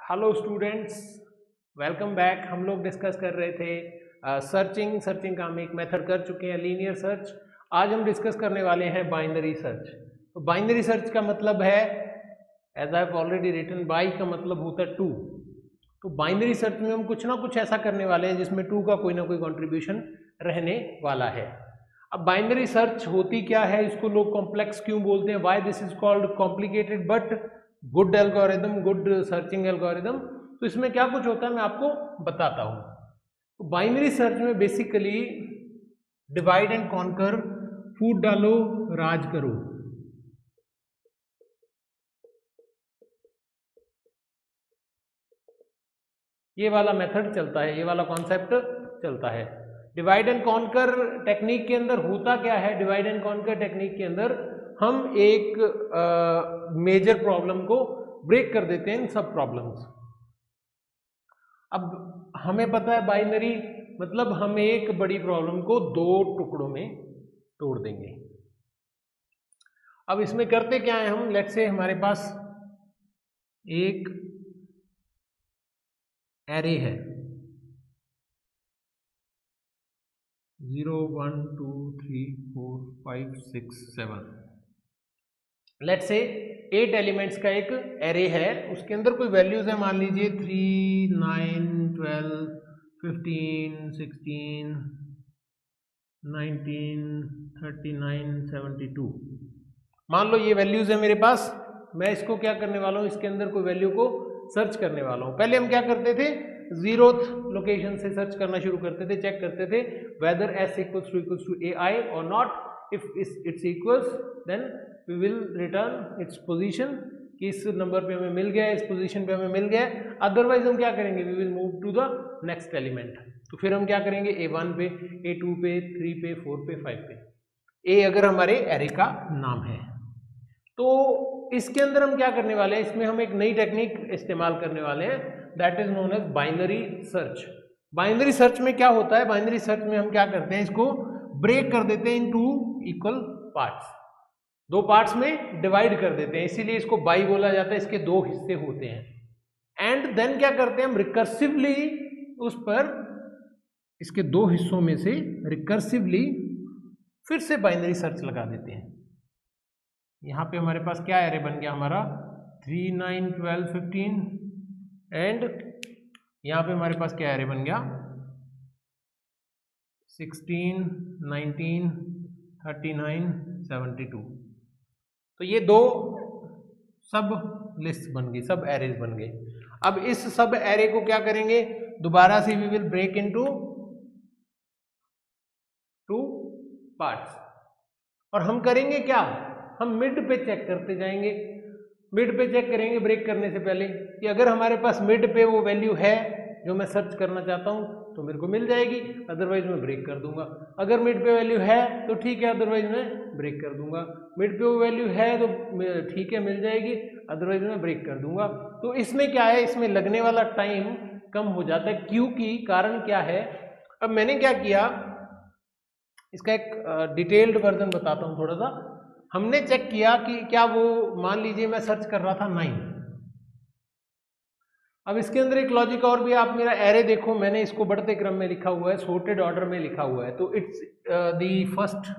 Hello students, welcome back. हम लोग discuss कर रहे थे सर्चिंग का हम एक मेथड कर चुके हैं, लीनियर सर्च। आज हम डिस्कस करने वाले हैं बाइनरी सर्च। तो बाइनरी सर्च का मतलब है, as I have already written, bi का मतलब होता है टू। तो बाइनरी सर्च में हम कुछ ना कुछ ऐसा करने वाले हैं जिसमें टू का कोई ना कोई कंट्रीब्यूशन रहने वाला है। अब बाइनरी सर्च होती क्या है, इसको लोग कॉम्प्लेक्स क्यों बोलते हैं, why this is called complicated but good algorithm, good searching algorithm. तो इसमें क्या कुछ होता है मैं आपको बताता हूं। तो बाइनरी सर्च में बेसिकली डिवाइड एंड कॉन्कर, फूट डालो राज करो, ये वाला मेथड चलता है, ये वाला कॉन्सेप्ट चलता है। डिवाइड एंड कॉन्कर टेक्निक के अंदर होता क्या है, डिवाइड एंड कॉन्कर टेक्निक के अंदर हम एक मेजर प्रॉब्लम को ब्रेक कर देते हैं इन सब प्रॉब्लम्स। अब हमें पता है बाइनरी मतलब हम एक बड़ी प्रॉब्लम को दो टुकड़ों में तोड़ देंगे। अब इसमें करते क्या है हम, लेट्स से हमारे पास एक एरे है 0 1 2 3 4 5 6 7, लेट्स से 8 एलिमेंट्स का एक एरे है। उसके अंदर कोई वैल्यूज है, मान लीजिए 3 9 12 15 16 19 39 72। मान लो ये वैल्यूज है मेरे पास। मैं इसको क्या करने वाला हूँ, इसके अंदर कोई वैल्यू को सर्च करने वाला हूँ। पहले हम क्या करते थे, जीरोथ लोकेशन से सर्च करना शुरू करते थे, चेक करते थे whether S equals to A I or not. If it's equals then we will return its position, कि इस नंबर पे हमें मिल गया, इस पोजीशन पे हमें मिल गया। अदरवाइज हम क्या करेंगे, we will move to the next element. तो फिर हम क्या करेंगे, A1 पे, A2 पे, 3 पे, 4 पे, 5 पे। ए अगर हमारे एरे का नाम है। तो इसके अंदर हम क्या करने वाले हैं, इसमें हम एक नई टेक्निक इस्तेमाल करने वाले हैं, that is known as binary search. Binary search में क्या होता है, बाइनरी सर्च में हम क्या करते हैं, इसको ब्रेक कर देते हैं इन टू इक्वल पार्ट्स, दो पार्ट्स में डिवाइड कर देते हैं, इसीलिए इसको बाई बोला जाता है। इसके दो हिस्से होते हैं एंड देन क्या करते हैं हम, रिकर्सिवली उस पर इसके दो हिस्सों में से रिकर्सिवली फिर से बाइनरी सर्च लगा देते हैं। यहाँ पे हमारे पास क्या एरे बन गया हमारा, 3 9 12 15 एंड यहाँ पे हमारे पास क्या एरे बन गया, 16 19 39 72। तो ये दो सब लिस्ट बन गई, सब एरेज बन गए। अब इस सब एरे को क्या करेंगे, दोबारा से we will break into two parts. और हम करेंगे क्या, हम मिड पे चेक करते जाएंगे। मिड पे चेक करेंगे ब्रेक करने से पहले कि अगर हमारे पास मिड पे वो वैल्यू है जो मैं सर्च करना चाहता हूँ तो मेरे को मिल जाएगी, अदरवाइज मैं ब्रेक कर दूंगा। अगर मिड पे वैल्यू है तो ठीक है, अदरवाइज मैं ब्रेक कर दूंगा। मिड पे वो वैल्यू है तो ठीक है मिल जाएगी, अदरवाइज मैं ब्रेक कर दूंगा। तो इसमें क्या है, इसमें लगने वाला टाइम कम हो जाता है। क्योंकि कारण क्या है, अब मैंने क्या किया, इसका एक डिटेल्ड वर्जन बताता हूँ थोड़ा सा। हमने चेक किया कि क्या वो, मान लीजिए मैं सर्च कर रहा था 9। अब इसके अंदर एक लॉजिक और भी, आप मेरा एरे देखो, मैंने इसको बढ़ते क्रम में लिखा हुआ है, सॉर्टेड ऑर्डर में लिखा हुआ है। तो it's the first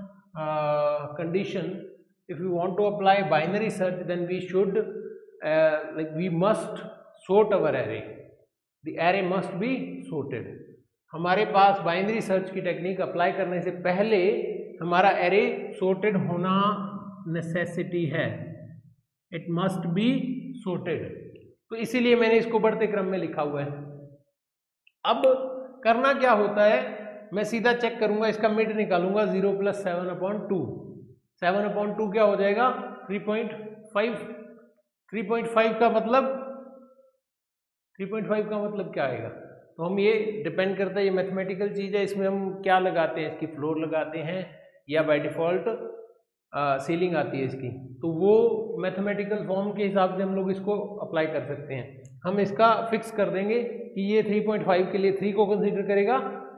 condition, if you want to apply binary search then we should like we must sort our array, the array must be sorted. हमारे पास बाइनरी सर्च की टेक्निक अप्लाई करने से पहले हमारा एरे सॉर्टेड होना necessity है, it must be sorted. तो इसीलिए मैंने इसको बढ़ते क्रम में लिखा हुआ है। अब करना क्या होता है, मैं सीधा चेक करूंगा, इसका मिड निकालूंगा, 0 + 7/2। 7/2 क्या हो जाएगा, 3.5। 3.5 का मतलब, 3.5 का मतलब क्या आएगा, तो हम ये डिपेंड करता है, ये मैथमेटिकल चीज़ है, इसमें हम क्या लगाते हैं, इसकी फ्लोर लगाते हैं या बाय डिफ़ॉल्ट सीलिंग आती है इसकी। तो वो मैथमेटिकल फॉर्म के हिसाब से हम लोग इसको अप्लाई कर सकते हैं। हम इसका फिक्स कर देंगे कि ये 3.5 के लिए 3 को कंसीडर करेगा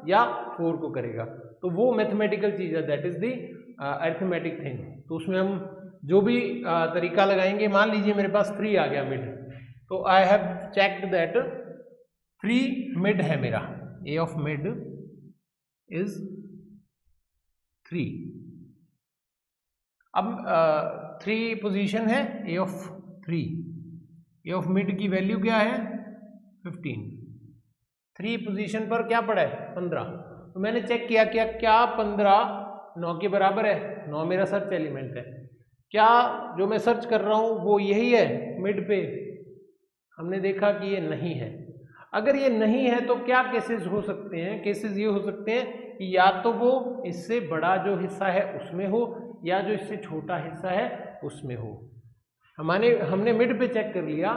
या 4 को करेगा। तो वो मैथमेटिकल चीज़ है, that is the arithmetic thing. तो उसमें हम जो भी तरीका लगाएंगे, मान लीजिए मेरे पास 3 आ गया मिड, तो I have checked that free mid है मेरा, ए ऑफ मिड इज 3। अब 3 पोजीशन है ए ऑफ 3, ए ऑफ मिड की वैल्यू क्या है 15, 3 पोजीशन पर क्या पड़ा है 15। तो मैंने चेक किया क्या 15 9 के बराबर है, 9 मेरा सर्च एलिमेंट है, क्या जो मैं सर्च कर रहा हूं वो यही है मिड पे। हमने देखा कि ये नहीं है। अगर ये नहीं है तो क्या केसेस हो सकते हैं, केसेस ये हो सकते हैं कि या तो वो इससे बड़ा जो हिस्सा है उसमें हो, या जो इससे छोटा हिस्सा है उसमें हो। हमने मिड पे चेक कर लिया।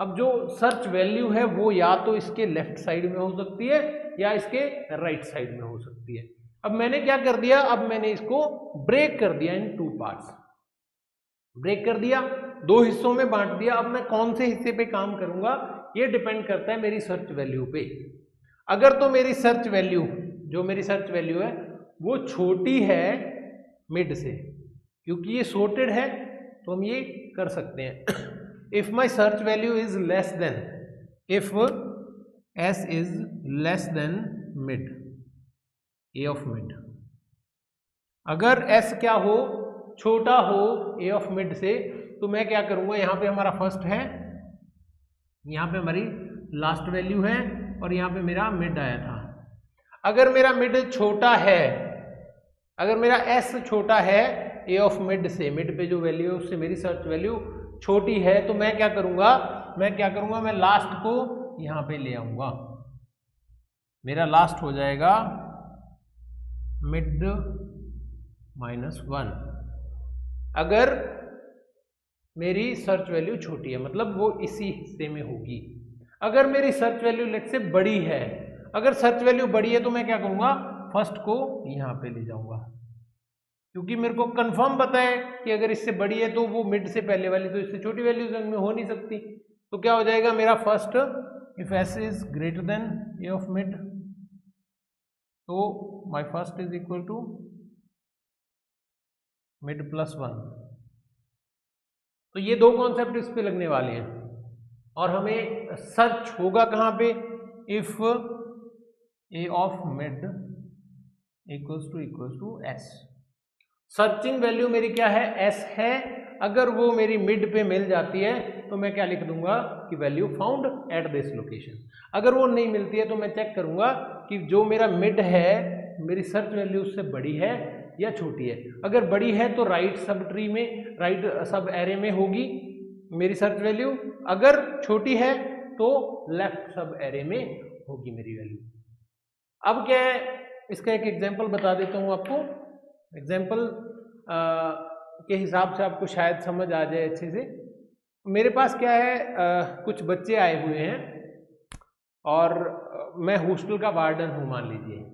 अब जो सर्च वैल्यू है वो या तो इसके लेफ्ट साइड में हो सकती है या इसके राइट साइड में हो सकती है। अब मैंने क्या कर दिया, अब मैंने इसको ब्रेक कर दिया इन 2 पार्ट्स, ब्रेक कर दिया, 2 हिस्सों में बांट दिया। अब मैं कौन से हिस्से पे काम करूंगा ये डिपेंड करता है मेरी सर्च वैल्यू पे। अगर तो मेरी सर्च वैल्यू, जो मेरी सर्च वैल्यू है वो छोटी है मिड से, क्योंकि ये सॉर्टेड है तो हम ये कर सकते हैं। If my search value is less then, if S is less then mid, A of mid, अगर एस क्या हो छोटा हो ए ऑफ मिड से, तो मैं क्या करूंगा, यहाँ पे हमारा फर्स्ट है, यहाँ पे हमारी लास्ट वैल्यू है और यहाँ पे मेरा मिड आया था। अगर मेरा मिड छोटा है, अगर मेरा एस छोटा है ए ऑफ मिड से, मिड पे जो वैल्यू है उससे मेरी सर्च वैल्यू छोटी है, तो मैं क्या करूंगा, मैं लास्ट को यहाँ पे ले आऊंगा। मेरा लास्ट हो जाएगा मिड -1, अगर मेरी सर्च वैल्यू छोटी है, मतलब वो इसी हिस्से में होगी। अगर मेरी सर्च वैल्यू लेट से बड़ी है, अगर सर्च वैल्यू बड़ी है तो मैं क्या करूंगा, फर्स्ट को यहाँ पे ले जाऊंगा, क्योंकि मेरे को कंफर्म पता है कि अगर इससे बड़ी है तो वो मिड से पहले वाली तो इससे छोटी वैल्यू में हो नहीं सकती। तो क्या हो जाएगा मेरा first, if S is greater than A of mid, तो my first is equal to mid +1। तो ये 2 कॉन्सेप्ट इस पे लगने वाले हैं और हमें सर्च होगा कहाँ पे, if A of mid equals to S. Searching value मेरी क्या है, एस है। अगर वो मेरी मिड पे मिल जाती है तो मैं क्या लिख दूंगा कि value found at this location. अगर वो नहीं मिलती है तो मैं चेक करूंगा कि जो मेरा मिड है मेरी सर्च वैल्यू उससे बड़ी है या छोटी है। अगर बड़ी है तो राइट सब ट्री में, राइट सब एरे में होगी मेरी सर्च वैल्यू, अगर छोटी है तो लेफ्ट सब एरे में होगी मेरी वैल्यू। अब क्या है, इसका एक एग्जांपल बता देता हूँ आपको। एग्जांपल के हिसाब से आपको शायद समझ आ जाए अच्छे से। मेरे पास क्या है, कुछ बच्चे आए हुए हैं और मैं हॉस्टल का वार्डन हूँ मान लीजिए,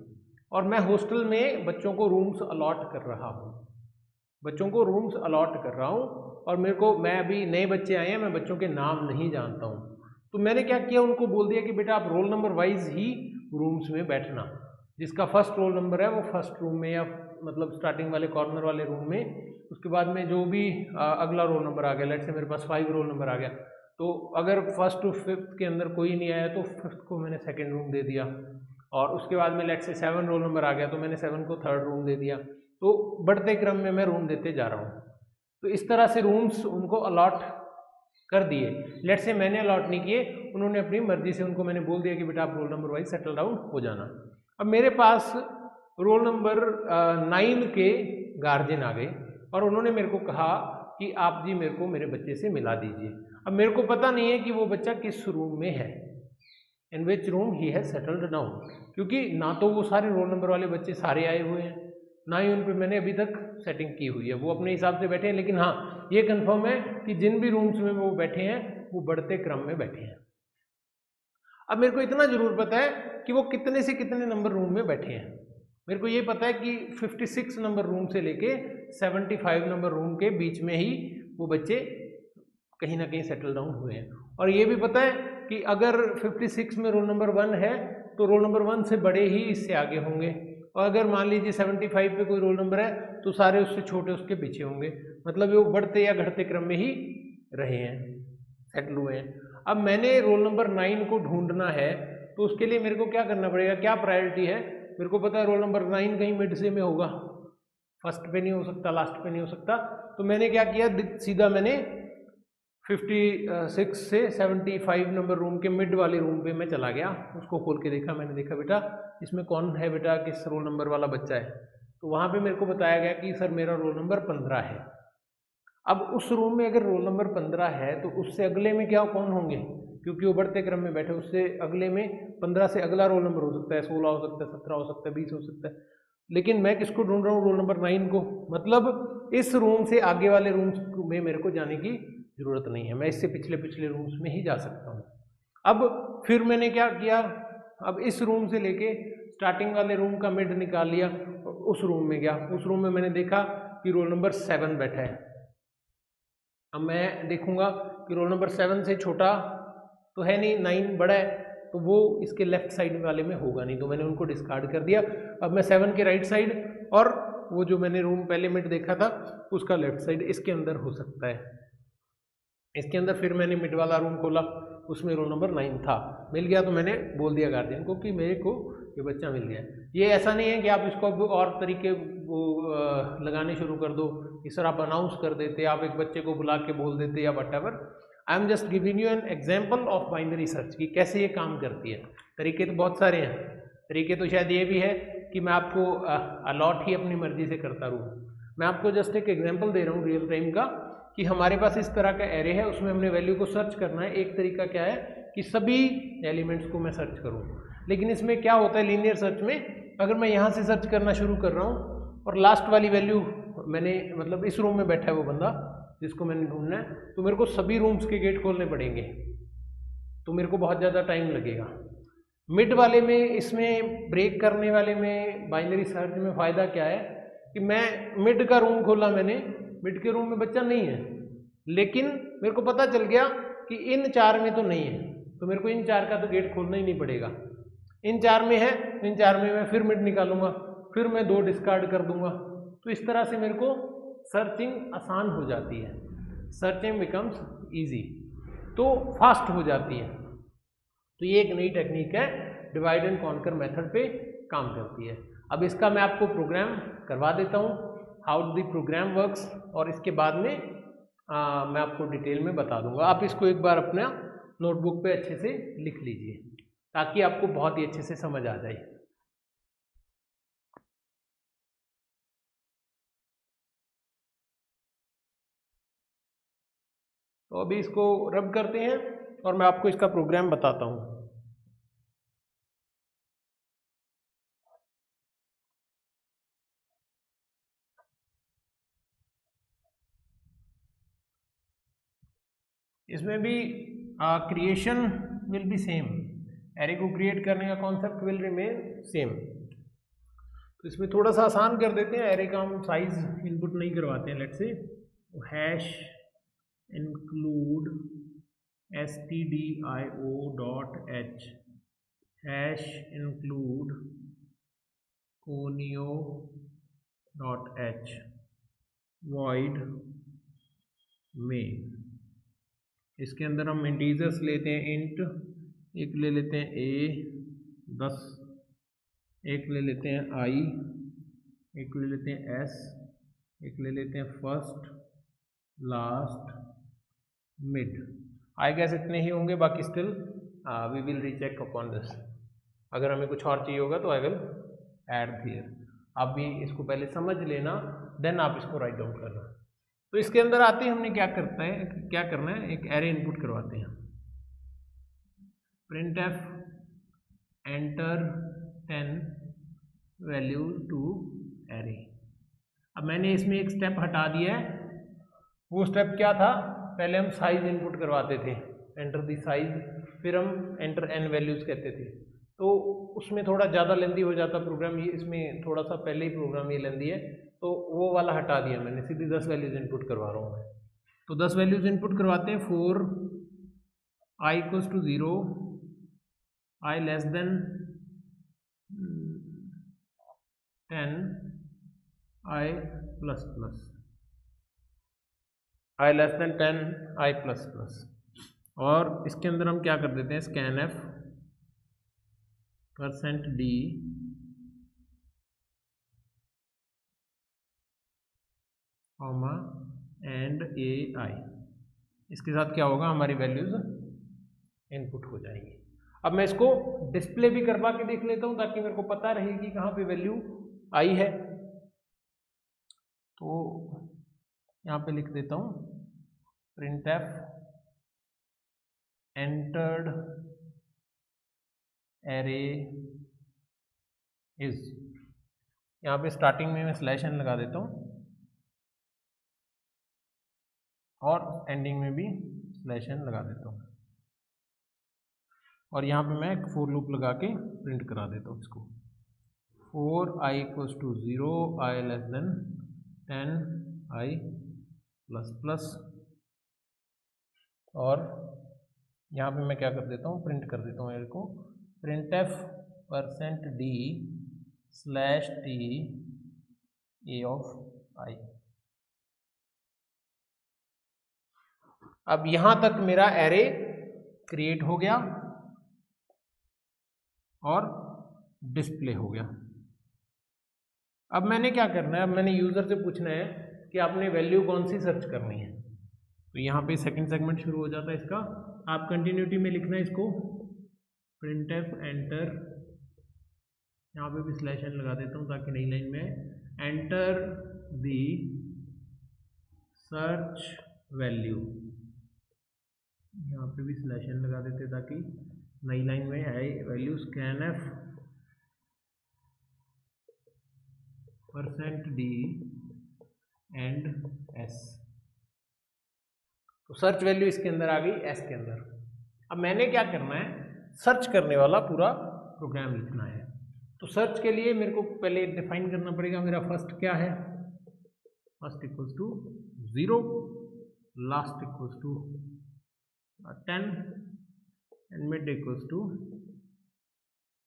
और मैं हॉस्टल में बच्चों को रूम्स अलॉट कर रहा हूँ, बच्चों को रूम्स अलॉट कर रहा हूँ। और मैं अभी नए बच्चे आए हैं, मैं बच्चों के नाम नहीं जानता हूँ, तो मैंने क्या किया, उनको बोल दिया कि बेटा आप रोल नंबर वाइज ही रूम्स में बैठना, जिसका फर्स्ट रोल नंबर है वो फर्स्ट रूम में, या मतलब स्टार्टिंग वाले कॉर्नर वाले रूम में। उसके बाद में जो भी अगला रोल नंबर आ गया, लेट से मेरे पास 5 रोल नंबर आ गया, तो अगर फर्स्ट टू फिफ्थ के अंदर कोई नहीं आया तो फिफ्थ को मैंने सेकेंड रूम दे दिया, और उसके बाद में लेट से 7 रोल नंबर आ गया तो मैंने 7 को थर्ड रूम दे दिया। तो बढ़ते क्रम में मैं रूम देते जा रहा हूँ। तो इस तरह से रूम्स उनको अलॉट कर दिए। लेट से मैंने अलॉट नहीं किए, उन्होंने अपनी मर्जी से, उनको मैंने बोल दिया कि बेटा आप roll number wise settle down हो जाना। अब मेरे पास रोल नंबर 9 के गार्जियन आ गए और उन्होंने मेरे को कहा कि आप जी मेरे को मेरे बच्चे से मिला दीजिए। अब मेरे को पता नहीं है कि वो बच्चा किस रूम में है, in which room he has settled down, क्योंकि ना तो वो सारे रोल नंबर वाले बच्चे सारे आए हुए हैं, ना ही उन पे मैंने अभी तक सेटिंग की हुई है। वो अपने हिसाब से बैठे हैं, लेकिन हाँ ये कंफर्म है कि जिन भी रूम्स में वो बैठे हैं वो बढ़ते क्रम में बैठे हैं। अब मेरे को इतना जरूर पता है कि वो कितने से कितने नंबर रूम में बैठे हैं। मेरे को ये पता है कि 56 नंबर रूम से लेके 75 नंबर रूम के बीच में ही वो बच्चे कहीं ना कहीं सेटल डाउन हुए हैं। और ये भी पता है कि अगर 56 में रोल नंबर 1 है तो रोल नंबर 1 से बड़े ही इससे आगे होंगे, और अगर मान लीजिए 75 पे कोई रोल नंबर है तो सारे उससे छोटे उसके पीछे होंगे। मतलब वो बढ़ते या घटते क्रम में ही रहे हैं, सेटल हुए हैं। अब मैंने रोल नंबर 9 को ढूंढना है, तो उसके लिए मेरे को क्या करना पड़ेगा, क्या प्रायोरिटी है, मेरे को पता है रोल नंबर 9 कहीं मिड से में होगा, फर्स्ट पे नहीं हो सकता, लास्ट पे नहीं हो सकता। तो मैंने क्या किया, सीधा मैंने 56 से 75 नंबर रूम के मिड वाले रूम पे मैं चला गया, उसको खोल के देखा, मैंने देखा बेटा इसमें कौन है बेटा, किस रोल नंबर वाला बच्चा है, तो वहाँ पे मेरे को बताया गया कि सर मेरा रोल नंबर 15 है। अब उस रूम में अगर रोल नंबर 15 है तो उससे अगले में क्या कौन होंगे, क्योंकि वो बढ़ते क्रम में बैठे, उससे अगले में 15 से अगला रोल नंबर हो सकता है, 16 हो सकता है, 17 हो सकता है, 20 हो सकता है, लेकिन मैं किसको ढूंढ रहा हूँ, रोल नंबर 9 को। मतलब इस रूम से आगे वाले रूम्स में मेरे को जाने की जरूरत नहीं है, मैं इससे पिछले पिछले रूम्स में ही जा सकता हूँ। अब फिर मैंने क्या किया, अब इस रूम से लेके स्टार्टिंग वाले रूम का मिड निकाल लिया और उस रूम में गया, उस रूम में मैंने देखा कि रोल नंबर 7 बैठा है। अब मैं देखूंगा कि रोल नंबर 7 से छोटा तो है नहीं, 9 बड़ा है, तो वो इसके लेफ्ट साइड वाले में होगा नहीं, तो मैंने उनको डिस्कार्ड कर दिया। अब मैं 7 के राइट साइड और वो जो मैंने रूम पहले मिड देखा था उसका लेफ्ट साइड इसके अंदर हो सकता है, इसके अंदर फिर मैंने मिड वाला रूम खोला, उसमें रोल नंबर 9 था, मिल गया, तो मैंने बोल दिया गार्जियन को कि मेरे को ये बच्चा मिल गया। ये ऐसा नहीं है कि आप इसको अब और तरीके वो लगाने शुरू कर दो, इस तरह आप अनाउंस कर देते, आप एक बच्चे को बुला के बोल देते या what ever. I am just giving you an example of binary search कि कैसे ये काम करती है। तरीके तो बहुत सारे हैं, तरीके तो शायद ये भी है कि मैं आपको अलॉट ही अपनी मर्जी से करता रहूँ, मैं आपको जस्ट एक एग्जाम्पल दे रहा हूँ रियल टाइम का कि हमारे पास इस तरह का एरे है, उसमें हमने वैल्यू को सर्च करना है। एक तरीका क्या है कि सभी एलिमेंट्स को मैं सर्च करूँ, लेकिन इसमें क्या होता है लीनियर सर्च में, अगर मैं यहाँ से सर्च करना शुरू कर रहा हूँ और लास्ट वाली वैल्यू मैंने मतलब इस रूम में बैठा है वो बंदा जिसको मैंने ढूंढना है, तो मेरे को सभी रूम्स के गेट खोलने पड़ेंगे, तो मेरे को बहुत ज़्यादा टाइम लगेगा। मिड वाले में, इसमें ब्रेक करने वाले में, बाइनरी सर्च में फ़ायदा क्या है कि मैं मिड का रूम खोला, मैंने मिड के रूम में बच्चा नहीं है, लेकिन मेरे को पता चल गया कि इन 4 में तो नहीं है, तो मेरे को इन 4 का तो गेट खोलना ही नहीं पड़ेगा। इन 4 में है, इन 4 में मैं फिर मिड निकालूंगा, फिर मैं 2 डिस्कार्ड कर दूंगा, तो इस तरह से मेरे को सर्चिंग आसान हो जाती है, सर्चिंग बिकम्स ईजी, तो फास्ट हो जाती है। तो ये एक नई टेक्निक है, डिवाइड एंड कॉन्कर मेथड पे काम करती है। अब इसका मैं आपको प्रोग्राम करवा देता हूँ, हाउ द प्रोग्राम वर्क्स, और इसके बाद में मैं आपको डिटेल में बता दूंगा। आप इसको एक बार अपना नोटबुक पे अच्छे से लिख लीजिए ताकि आपको बहुत ही अच्छे से समझ आ जाए। तो अभी इसको रब करते हैं और मैं आपको इसका प्रोग्राम बताता हूँ। इसमें भी creation will be same, array को क्रिएट करने का कॉन्सेप्ट विल रिमेन सेम। तो इसमें थोड़ा सा आसान कर देते हैं, एरे का हम साइज इनपुट नहीं करवाते हैं, let's say hash include stdio.h hash include conio.h void में, इसके अंदर हम इंटीजर्स लेते हैं, इंट एक ले लेते हैं a 10, एक ले लेते हैं i, एक ले लेते हैं s, एक ले लेते हैं first, last, mid. I guess इतने ही होंगे, बाकी still we will recheck upon this, अगर हमें कुछ और चाहिए होगा तो आई विल ऐड हियर। आप भी इसको पहले समझ लेना, देन आप इसको राइट डाउन करना। तो इसके अंदर आते ही हमने क्या करना है, एक एरे इनपुट करवाते हैं, printf enter 10 value to array. अब मैंने इसमें एक स्टेप हटा दिया है, वो स्टेप क्या था, पहले हम साइज इनपुट करवाते थे, एंटर दी साइज, फिर हम एंटर n वैल्यूज कहते थे, तो उसमें थोड़ा ज़्यादा लेंदी हो जाता प्रोग्राम, ये इसमें थोड़ा सा पहले ही प्रोग्राम ये लेंदी है, तो वो वाला हटा दिया मैंने, सीधी 10 वैल्यूज इनपुट करवा रहा हूँ मैं। तो 10 वैल्यूज इनपुट करवाते हैं, 4 i equals to 0, i less than 10, i plus plus, i less than 10, i plus plus. और इसके अंदर हम क्या कर देते हैं, scanf %d एंड AI। इसके साथ क्या होगा, हमारी वैल्यूज इनपुट हो जाएंगी। अब मैं इसको डिस्प्ले भी करवा के देख लेता हूं ताकि मेरे को पता रहे कि कहाँ पे वैल्यू आई है। तो यहाँ पे लिख देता हूँ printf entered array is, यहाँ पे स्टार्टिंग में मैं /n लगा देता हूँ और एंडिंग में भी /n लगा देता हूँ, और यहाँ पे मैं एक फॉर लूप लगा के प्रिंट करा देता हूँ इसको। for I equals to 0, I less than 10, I plus plus, और यहाँ पे मैं क्या कर देता हूँ, प्रिंट कर देता हूँ मेरे को printf %d /t a of I। अब यहां तक मेरा एरे क्रिएट हो गया और डिस्प्ले हो गया। अब मैंने क्या करना है, अब मैंने यूजर से पूछना है कि आपने वैल्यू कौन सी सर्च करनी है। तो यहाँ पे सेकंड सेगमेंट शुरू हो जाता है इसका। आप कंटिन्यूटी में लिखना है इसको printf एंटर, यहाँ पे भी /n लगा देता हूँ ताकि नई लाइन में एंटर दी सर्च वैल्यू, यहाँ पे भी /n लगा देते ताकि नई लाइन में आए value scanf %d and s। तो सर्च वैल्यू इसके अंदर आ गई s के अंदर। अब मैंने क्या करना है, सर्च करने वाला पूरा प्रोग्राम लिखना है। तो सर्च के लिए मेरे को पहले डिफाइन करना पड़ेगा मेरा फर्स्ट क्या है, first equals to 0, last equals to 10 and mid equals to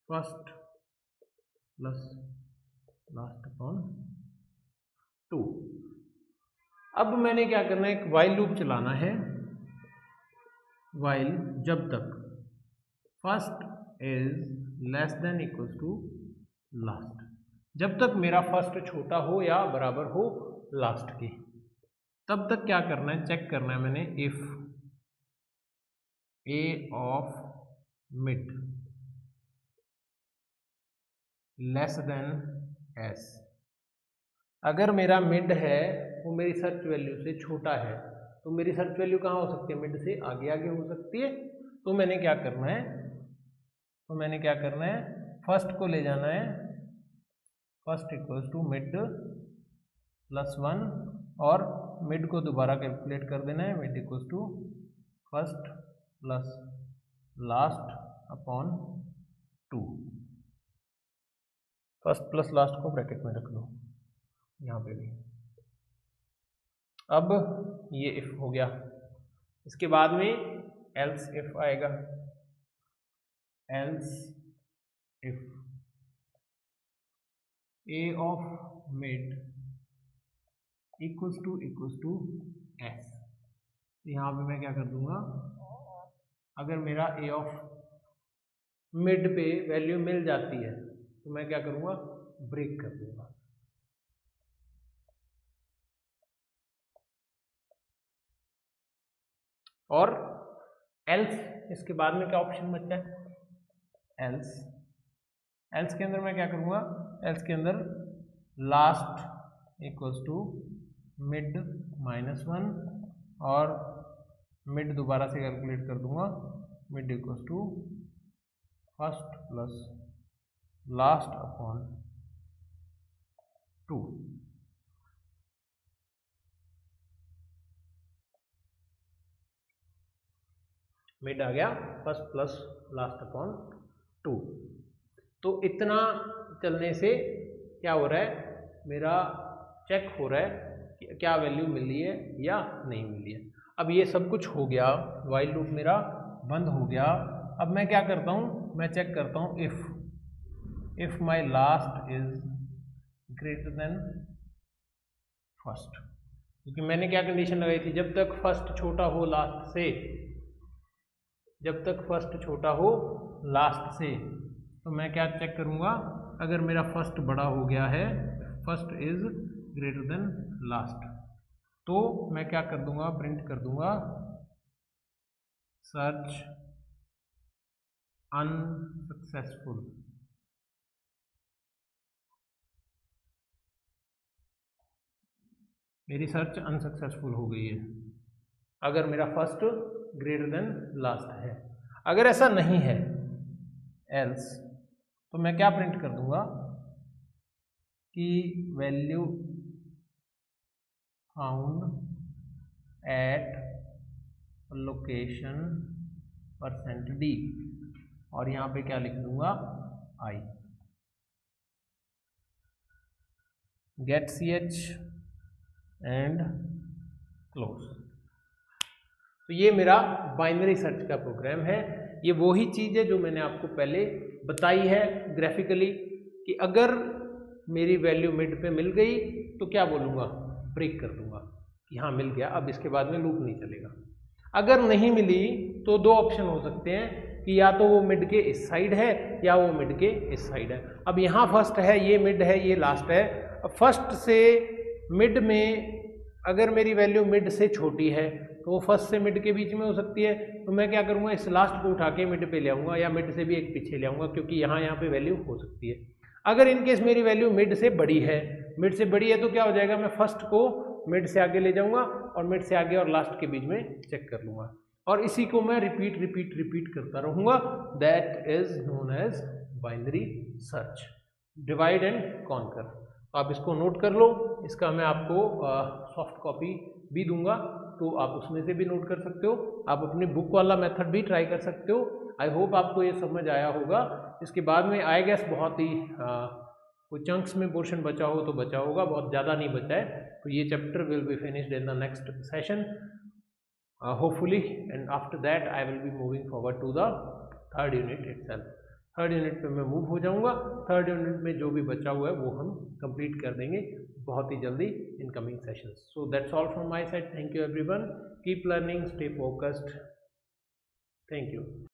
first plus last upon 2। अब मैंने क्या करना है, एक वाइल लूप चलाना है, वाइल जब तक first is less than equals to last, जब तक मेरा फर्स्ट छोटा हो या बराबर हो लास्ट के, तब तक क्या करना है, चेक करना है मैंने if a of mid less than s। अगर मेरा मिड है वो मेरी सर्च वैल्यू से छोटा है, तो मेरी सर्च वैल्यू कहाँ हो सकती है, मिड से आगे आगे हो सकती है। तो मैंने क्या करना है, फर्स्ट को ले जाना है, first equals to mid plus 1, और मिड को दोबारा कैलकुलेट कर देना है, mid equals to first plus last upon 2। First plus last को ब्रैकेट में रख लो यहाँ पे भी। अब ये इफ हो गया, इसके बाद में एल्स इफ आएगा, else if a of mid equals to s। यहाँ पे मैं क्या कर दूंगा, अगर मेरा a of mid पे वैल्यू मिल जाती है तो मैं क्या करूँगा, ब्रेक कर दूंगा। और एल्स, इसके बाद में क्या ऑप्शन बचता है, एल्स के अंदर मैं क्या करूँगा, एल्स के अंदर लास्ट इक्वल्स टू मिड -1, और मिड दोबारा से कैलकुलेट कर दूंगा, mid equals to first plus last upon 2। Mid आ गया फर्स्ट प्लस लास्ट अपॉन 2। तो इतना चलने से क्या हो रहा है, मेरा चेक हो रहा है कि क्या वैल्यू मिली है या नहीं मिली है। अब ये सब कुछ हो गया, वाइल लूप मेरा बंद हो गया। अब मैं क्या करता हूँ, मैं चेक करता हूँ if my last is greater then first, क्योंकि मैंने क्या कंडीशन लगाई थी, जब तक फर्स्ट छोटा हो लास्ट से जब तक फर्स्ट छोटा हो लास्ट से। तो मैं क्या चेक करूँगा, अगर मेरा फर्स्ट बड़ा हो गया है, first is greater then last, तो मैं क्या कर दूंगा, प्रिंट कर दूंगा सर्च अनसक्सेसफुल। मेरी सर्च अनसक्सेसफुल हो गई है अगर मेरा फर्स्ट ग्रेटर देन लास्ट है। अगर ऐसा नहीं है एल्स, तो मैं क्या प्रिंट कर दूंगा कि value found at location %d, और यहाँ पे क्या लिख दूंगा i get ch and close. तो ये मेरा बाइनरी सर्च का प्रोग्राम है। ये वही चीज़ है जो मैंने आपको पहले बताई है ग्राफिकली, कि अगर मेरी वैल्यू मिड पे मिल गई तो क्या बोलूँगा, ब्रेक कर दूंगा कि हाँ मिल गया, अब इसके बाद में लूप नहीं चलेगा। अगर नहीं मिली तो दो ऑप्शन हो सकते हैं कि या तो वो मिड के इस साइड है या वो मिड के इस साइड है। अब यहाँ फर्स्ट है, ये मिड है, ये लास्ट है। अब फर्स्ट से मिड में अगर मेरी वैल्यू मिड से छोटी है तो वो फर्स्ट से मिड के बीच में हो सकती है। तो मैं क्या करूँगा, इस लास्ट को उठा के मिड पे ले आऊँगा, या मिड से भी एक पीछे ले आऊँगा, क्योंकि यहाँ पे वैल्यू हो सकती है। अगर इनकेस मेरी वैल्यू मिड से बड़ी है, मिड से बड़ी है तो क्या हो जाएगा, मैं फर्स्ट को मिड से आगे ले जाऊँगा और मिड से आगे और लास्ट के बीच में चेक कर लूँगा, और इसी को मैं रिपीट करता रहूँगा। That is known as binary search, divide and conquer. तो आप इसको नोट कर लो, इसका मैं आपको सॉफ्ट कॉपी भी दूंगा, तो आप उसमें से भी नोट कर सकते हो। आप अपनी बुक वाला मेथड भी ट्राई कर सकते हो। आई होप आपको ये समझ आया होगा। इसके बाद में आई गेस बहुत ही कोई चंक्स में पोर्शन बचा हो तो बचा होगा, बहुत ज़्यादा नहीं बचा है। तो ये chapter will be finished in the next session hopefully, and after that I will be moving forward to the third unit itself. Third unit पे मैं मूव हो जाऊंगा। थर्ड यूनिट में जो भी बचा हुआ है वो हम कंप्लीट कर देंगे बहुत ही जल्दी in coming sessions. So that's all from my side. Thank you everyone, keep learning, stay focused, thank you.